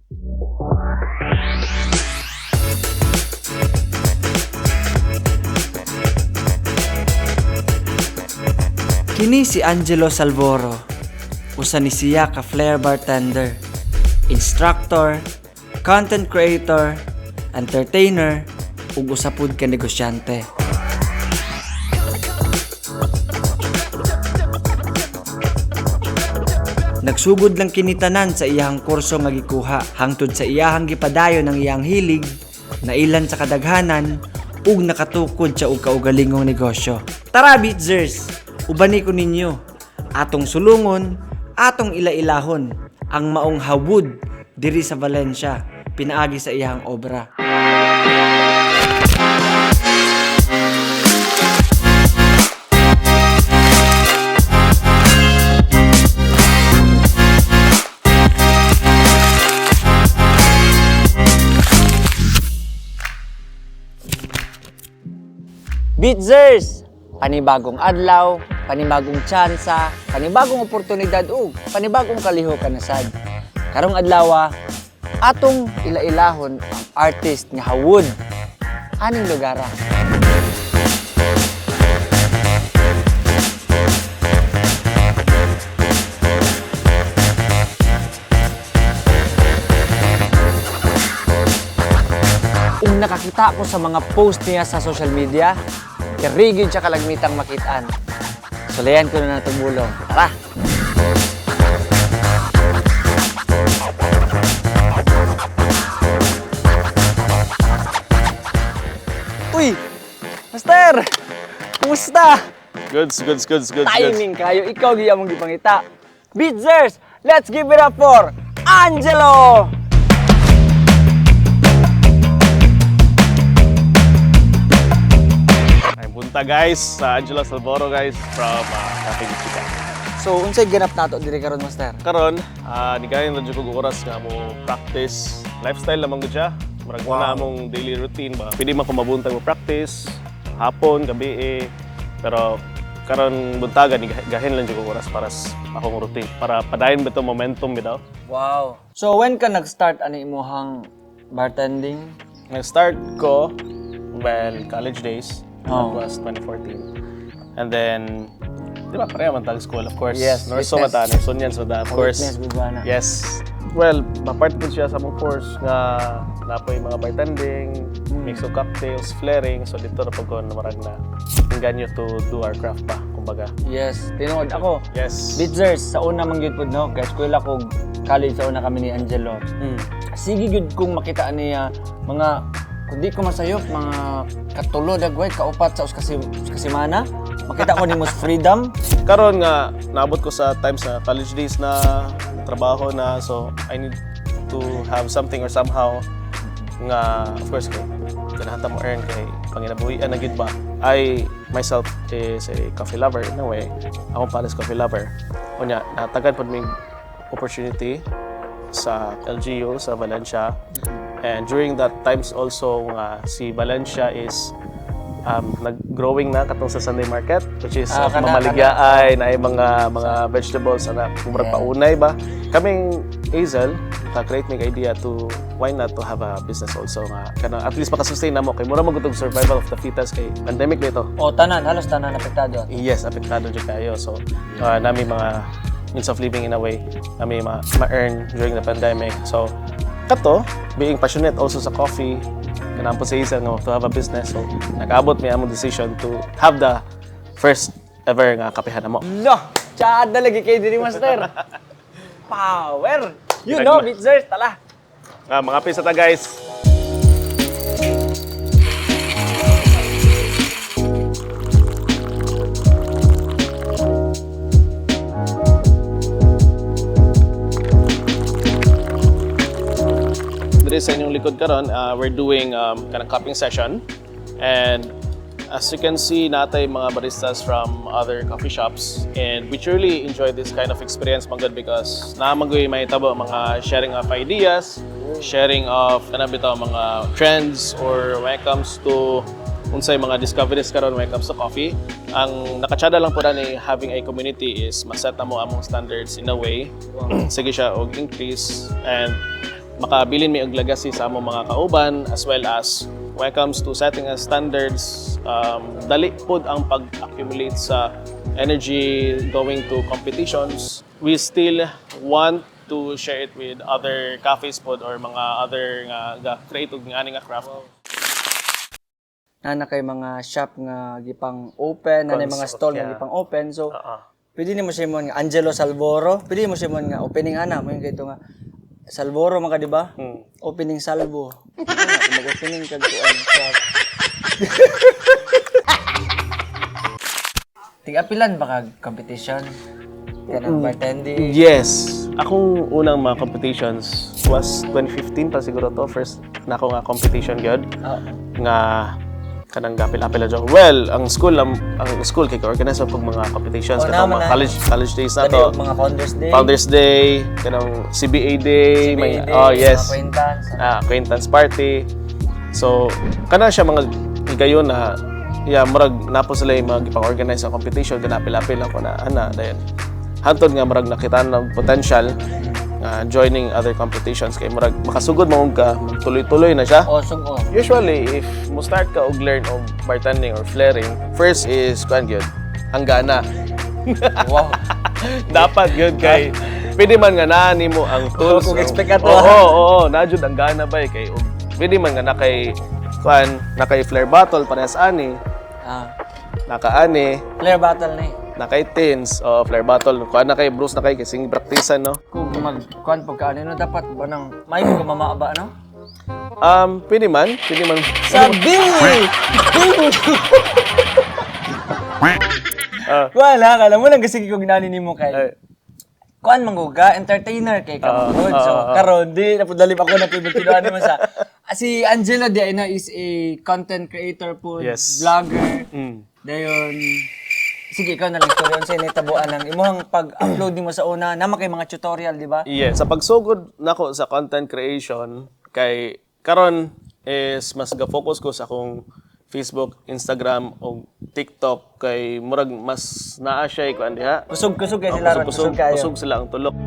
Kini si Angelo Salvoro, usa ni siya ka flair bartender, instructor, content creator, entertainer, ug usa pud ka negosyante. Nagsugod lang kini tanan sa iyang kurso nga gikuha hangtod sa iyahang gipadayon ng iyang hilig, nailan sa kadaghanan ug nakatukod siya og kaugalingong negosyo. Tara, Beatzers! Ubani ko ninyo, atong sulungon, atong ila-ilahon, ang maong hawod diri sa Valencia, pinaagi sa iyang obra. Beatzers! Panibagong adlaw, panibagong tsansa, panibagong oportunidad ug panibagong kalihokan na sad. Karong adlaw, atong ila-ilahon ang artist nga hawod. Aning lugar? Kung nakakita ko sa mga post niya sa social media, karigid siya kalagmitang makitaan. Sulayan ko na itong bulong. Tara! Uy! Master! Kumusta? Goods. Timing kayo. Ikaw giya mong gipangita. Beatzers! Let's give it up for Angelo! Punta guys sa Angelo Salvoro guys from Cafe de Chica. So, unsay ganap nato diri karon, Master? Karon, nigayon na jud ko oras nga mo practice lifestyle lamang gud siya. Murag na among daily routine ba. Pwede man ko mabuntag mo practice hapon, gabi pero karon buntagan gahin lang jud ko oras para sa akong routine para padayon ba to momentum bitaw. Wow. So, when ka nag-start ani imong bartending? Nag-start ko college days. Oh. That was 2014. And then, di ba, pareha man tag school, of course. Yes, Norso witness. mata, Sunyans mata, of course. Witness, Bubana. Yes. Well, mapart po siya sa mong course nga napoy mga bartending, mix of cocktails, flaring. So dito na pagkon namarag na inganyo to do our craft pa, kumbaga. Yes, tinuod ako. Yes. Beatzers, sa una man gyud pud no, kay eskwela ko college sa una kami ni Angelo. Sige gyud kung makita niya mga kundi ko masayop mga katulo dagway kaupat sa kasimana. Makita ko ni Mos Freedom. Karon nga naabot ko sa times na college days na trabaho na, so I need to have something or somehow nga of course kay ganahan ta mo earn kay panginabuhian na gid ba. I myself is a coffee lover in a way. Ako pares coffee lover. Unya natagan pod mig opportunity sa LGU sa Valencia. And during that times also si Valencia is nag-growing na katong sa Sunday Market, which is mamaligyaay na ay mga vegetables na kumurag paunay ba. Kaming Hazel create mig idea to why not to have a business also nga kana at least makasustain namo kay mura magutog survival of the fittest kay pandemic nito. O halos tanan apektado. Yes, apektado jud kayo. So nami mga means of living in a way nami ma-earn during the pandemic. So kato, being passionate also sa coffee, kanang po sa isa nga to have a business. So, nag-abot may among decision to have the first ever nga kapihan mo. No! Tsada lagi kayo diri, Master. Power! You know, Beatzers, tala. Mga pisa ta guys. Sa inyong likod karon, we're doing kind of cupping session, and as you can see natay mga baristas from other coffee shops, and we truly enjoy this kind of experience magod because naamagoy may tabo mga sharing of ideas, sharing of bitaw mga trends, or when it comes to unsay mga discoveries karon when it comes to coffee. Ang nakatsada lang po na ni having a community is maset na mo among standards in a way. Sige siya og increase, and makabilin may og legacy sa among mga kauban, as well as when it comes to setting as standards, dali pod ang pag-accumulate sa energy going to competitions. We still want to share it with other cafes pod or mga other nga create og nga craft. Na kay mga shop nga gipang open, na mga stall nga gipang open. So pwede nimo siya mo nga Angelo Salvoro, pwede mo siya mo nga opening ana mo yung kayto nga Salvoro man ka, di ba? Opening salvo. Mag-opening ka doon shop. Tigapilan ba ka competition? Kanang bartending? Yes. Akong unang mga competitions was 2015 pa siguro to. First na ako nga competition gyud. Nga kanang gapil-apil na well, ang school kay organize pag mga competitions kanang mga college days na to. Mga Founders Day, kanang CBA Day, may yes. Acquaintance party. So, kana siya mga higayon na murag napo sila yung mga gipang-organize sa competition, ganapil-apil ako na dayon. Hantod nga murag nakita ng potential joining other competitions kay murag makasugod mo ka, tuloy-tuloy na siya. Sugo. Usually, if mo start ka og learn of bartending or flaring, first is kuan gyud, ang gana. Wow. Dapat gyud kay pwede man nga naa nimo ang tools. Kung expect ato. Oo, na jud ang gana ba kay pwede man nga nakay flare bottle parehas ani. Naka-ani. Flare bottle na Nakay tins, flare bottle. Kuan na kay Bruce na kay kasing praktisan, no? Kung mag-kuan pagkaano dapat ba nang may mo mamaba, no? Pwede man. Sabi! Wala, kala mo lang kasi kung ginani mo kay kuan mangguga, entertainer kay kamangod. So, karon di napudali ako na pibigtiluan naman sa si Angelo di is a content creator po, vlogger. Dayon sige, ikaw na lang istoryon sa nitabuan ng imong pag-upload nimo sa una, nama kay mga tutorial, di ba? Yes, sa pagsugod nako sa content creation kay karon is mas ga-focus ko sa akong Facebook, Instagram o TikTok kay murag mas naa siya kuan diha. Kusog kay sila, kusog sila ang tulok.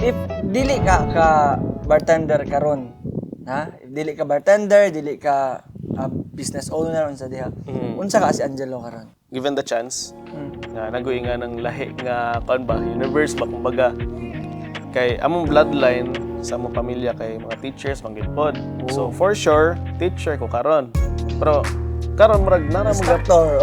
If dili ka bartender karon, if dili ka bartender, dili ka business owner unsa diha. Unsa ka si Angelo karon? Given the chance, nga naguy nga ng lahi nga kuan ba, universe ba kumbaga. Kay among bloodline sa among pamilya kay mga teachers manggipod. So for sure, teacher ko karon. Pero karon murag nara mo instructor.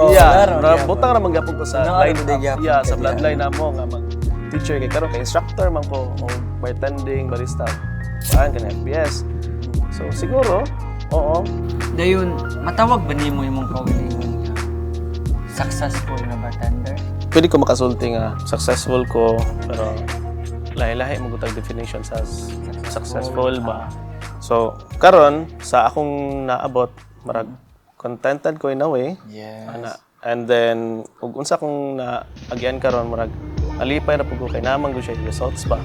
Butang ra manggapon ko sa line sa okay, bloodline namo nga mag teacher kay karon kay instructor man ko o bartending, barista. Paan ka na FPS. So siguro, oo. Dayon, matawag ba nimo imong kaugalingon nga successful na bartender? Pwede ko makasulti nga successful ko pero lahi-lahi mo gutag definition sa successful ba. So karon sa akong naabot marag contented ko in a way. Yes. And then ug unsa kong naagyan karon marag alipay na pud ko kay naman ko siya results ba.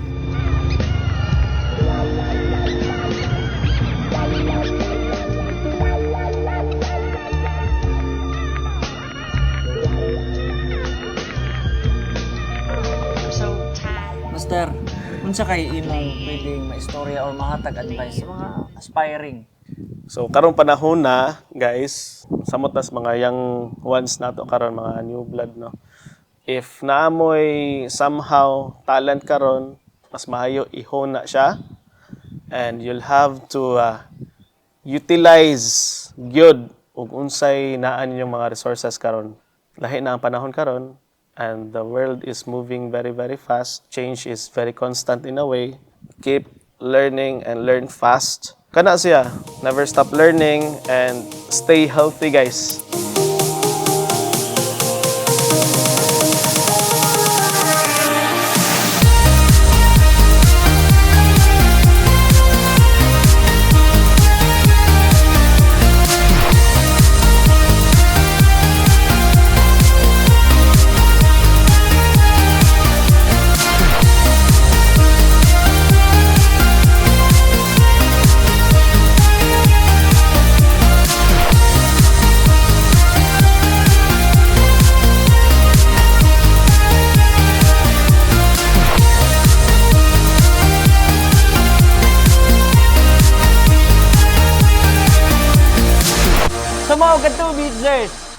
Master, unsa kay imong pwedeng maistorya or mahatag advice sa mga aspiring? So karong panahon na, guys, samot nas mga young ones nato karon mga new blood no. If naamoy somehow talent karon, mas maayo ihon na siya and you'll have to utilize gyud ug unsay naa ninyong mga resources karon. Lahi na ang panahon karon. And the world is moving very, very fast. Change is very constant in a way. Keep learning and learn fast. Kana siya, never stop learning and stay healthy, guys.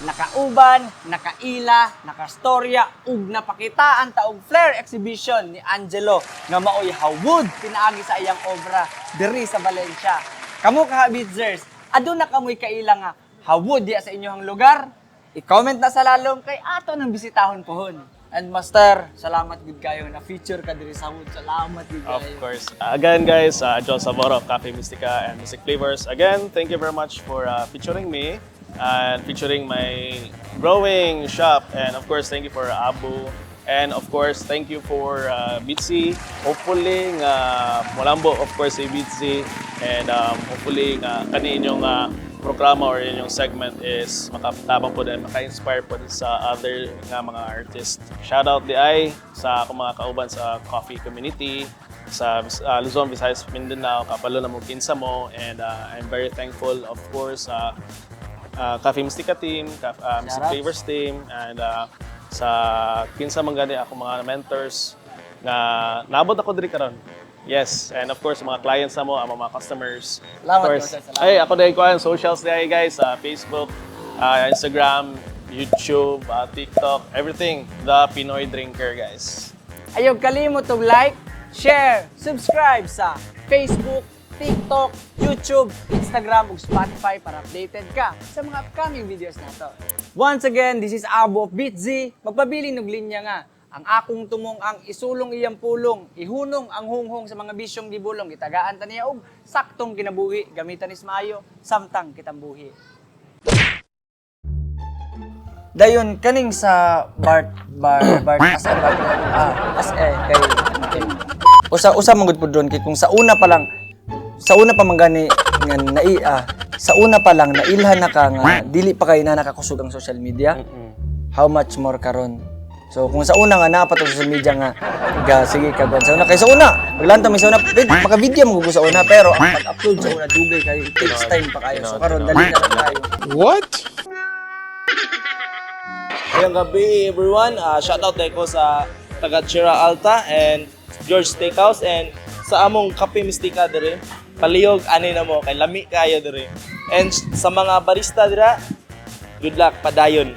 nakauban, nakaila, nakastorya, ug napakitaan ta og flare exhibition ni Angelo nga maoy hawod pinaagi sa iyang obra diri sa Valencia. Kamo ka Habitzers, aduna kamoy kaila nga hawod diya sa inyong lugar? I-comment na sa lalom kay ato nang bisitahon pohon. And Master, salamat gud kayo na feature ka diri sa hawod. Salamat gud Of kayo. course. Again, guys, John Savoro of Cafe Mystica and Music Flavors. Again, thank you very much for featuring me and featuring my growing shop. And of course, thank you for Abu. And of course, thank you for Bitsy. Hopefully, Molambo, of course, si Bitsy. And hopefully, kani inyong programa or inyong segment is makatabang po din, maka-inspire po din sa other nga mga artists. Shout out di ay sa akong mga kauban sa coffee community, sa Luzon, Visayas, Mindanao, kapalo na mo kinsa mo. And I'm very thankful, of course, sa Cafe Mystica team, Music Shoutouts. Flavors team, and sa kinsa man gani ako mga mentors na naabot ako diri karon. Yes, and of course mga clients na mo, ang mga customers. Salamat, Of course. Jose, salamat. Ay, ako dahil ko ang socials dahil guys, Facebook, Instagram, YouTube, TikTok, everything. The Pinoy Drinker, guys. Ayaw kalimot og like, share, subscribe sa Facebook, TikTok, YouTube, Instagram ug Spotify para updated ka sa mga upcoming videos nato. Once again, this is Abo of Bitzy. Magpabilin og linya nga. Ang akong tumong ang isulong iyang pulong, ihunong ang hunghong sa mga bisyong gibulong, itagaan ta niya og saktong kinabuhi, gamitan is maayo, samtang kitambuhi. Dayon kaning sa Bart kay usa man gud pud ron kay kung sa una pa man gani nga sa una pa lang nailhan na ka nga dili pa kay na nakakusog ang social media. How much more karon? So kung sa una nga napato sa social media nga sige ka sa una kay sa una maglanta mi sa una maka video mo sa una pero ang pag-upload sa una dugay kayo it takes time pa kayo so karon dali na lang kayo. What? Ngayong gabi everyone, shout out ko sa taga Chira Alta and George Steakhouse and sa among Cafe Mystica dire. Palihog ani na mo kay lami kayo dire. And sa mga barista dira, good luck padayon.